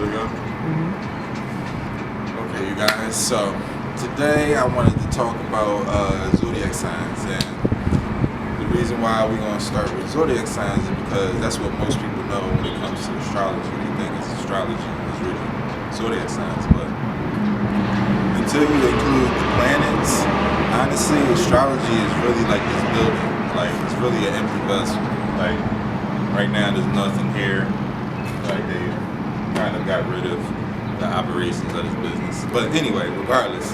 we go? Okay, you guys, so today I wanted to talk about zodiac signs, and the reason why we're going to start with zodiac signs is because that's what most people know when it comes to astrology. They think it's astrology, it's really zodiac signs, but until you include the planets, honestly, astrology is really like this building. Like, it's really an empty vessel. Like, right now there's nothing here. Like, they kind of got rid of the operations of this business. But anyway, regardless,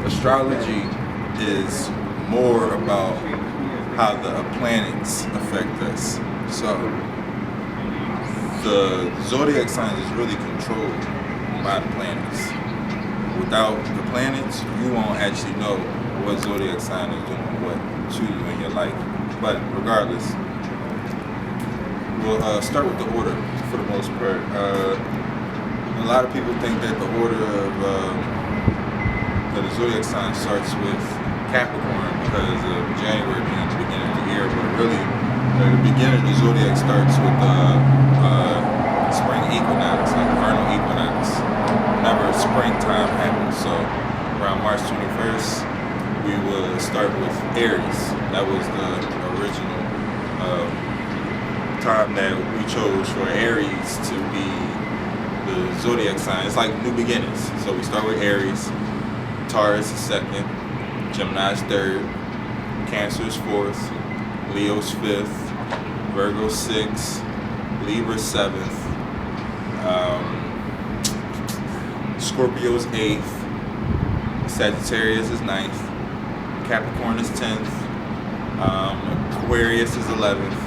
astrology is more about how the planets affect us. So the zodiac signs is really controlled by the planets. Without the planets, you won't actually know what zodiac sign is doing what to you in your life. But regardless, we'll start with the order for the most part. A lot of people think that the order of the zodiac sign starts with Capricorn because of January being the beginning of the year, but really the beginning of the zodiac starts with the spring equinox, like vernal equinox. Whenever springtime happens, so around March 21st, we will start with Aries. That was the original time that we chose for Aries to be the zodiac sign. It's like new beginnings. So we start with Aries, Taurus is second, Gemini is third, Cancer is fourth, Leo's fifth, Virgo sixth, Libra seventh, Scorpio's eighth, Sagittarius is ninth, Capricorn is 10th, Aquarius is 11th,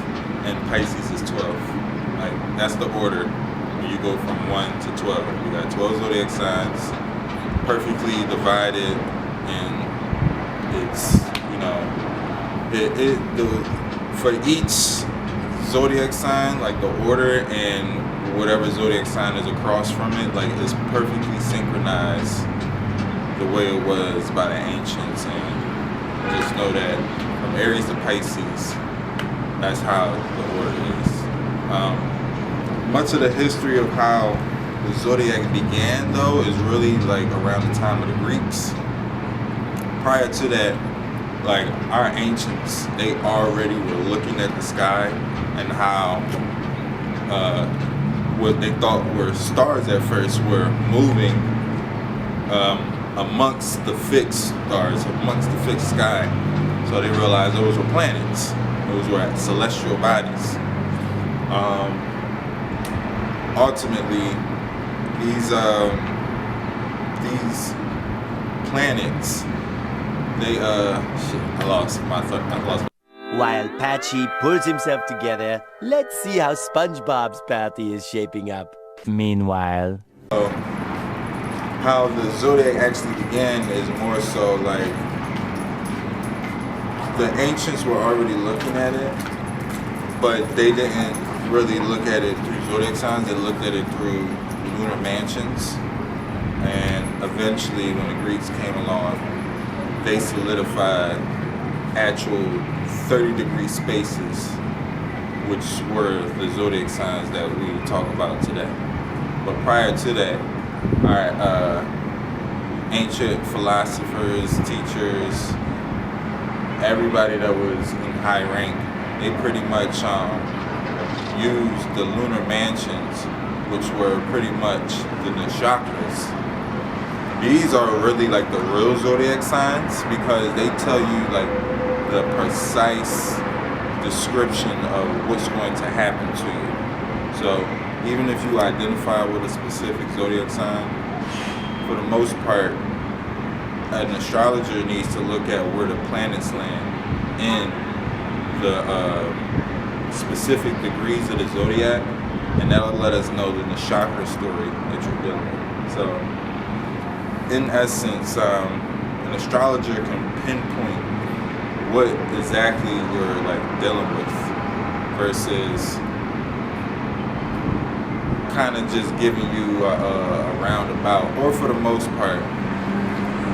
and Pisces is 12th. Like, that's the order when you go from 1 to 12. We got 12 zodiac signs, perfectly divided, and it's, you know, for each zodiac sign, like the order and whatever zodiac sign is across from it, like, it's perfectly synchronized the way it was by the ancients. And just know that from Aries to Pisces, that's how the order is. Much of the history of how the zodiac began, though, is really like around the time of the Greeks. Prior to that, like, our ancients, they already were looking at the sky and how what they thought were stars at first were moving amongst the fixed stars, amongst the fixed sky. So they realized those were planets. Those were celestial bodies. Ultimately, these planets, they I lost my thought. While Patchy pulls himself together, let's see how SpongeBob's party is shaping up. Meanwhile, How the zodiac actually began is more so like the ancients were already looking at it, but they didn't really look at it through zodiac signs. They looked at it through lunar mansions, and eventually, when the Greeks came along, they solidified actual 30-degree spaces, which were the zodiac signs that we talk about today. But prior to that, our ancient philosophers, teachers, everybody that was in high rank, they pretty much used the lunar mansions, which were pretty much the nakshatras. These are really like the real zodiac signs because they tell you like the precise description of what's going to happen to you. So even if you identify with a specific zodiac sign, for the most part, an astrologer needs to look at where the planets land in the specific degrees of the zodiac, and that'll let us know the nakshatra story that you're dealing with. So, in essence, an astrologer can pinpoint what exactly you're like dealing with versus kind of just giving you a roundabout, or for the most part,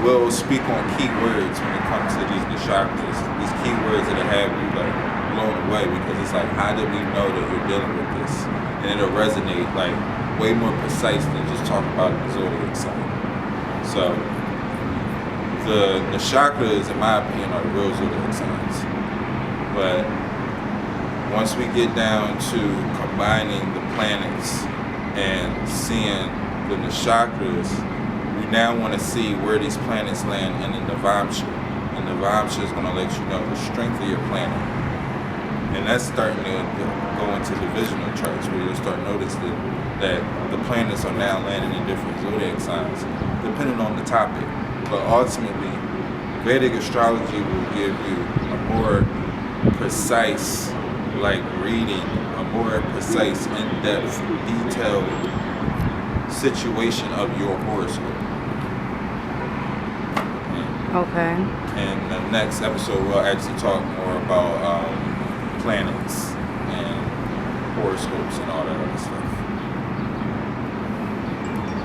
will speak on keywords when it comes to these nakshatras, these keywords that have you like blown away, because it's like, how did we know that you're dealing with this? And it'll resonate like way more precise than just talking about the zodiac sign. So the nakshatras, in my opinion, are the real zodiac signs. But once we get down to combining the planets and seeing the nakshatras, we now want to see where these planets land in the Navamsha. And Navamsha is going to let you know the strength of your planet. And that's starting to go into divisional charts, where you'll start noticing that the planets are now landing in different zodiac signs, depending on the topic. But ultimately, Vedic astrology will give you a more precise, reading, a more precise, in-depth, detailed situation of your horoscope. Okay. And the next episode, we'll actually talk more about planets and horoscopes and all that other stuff.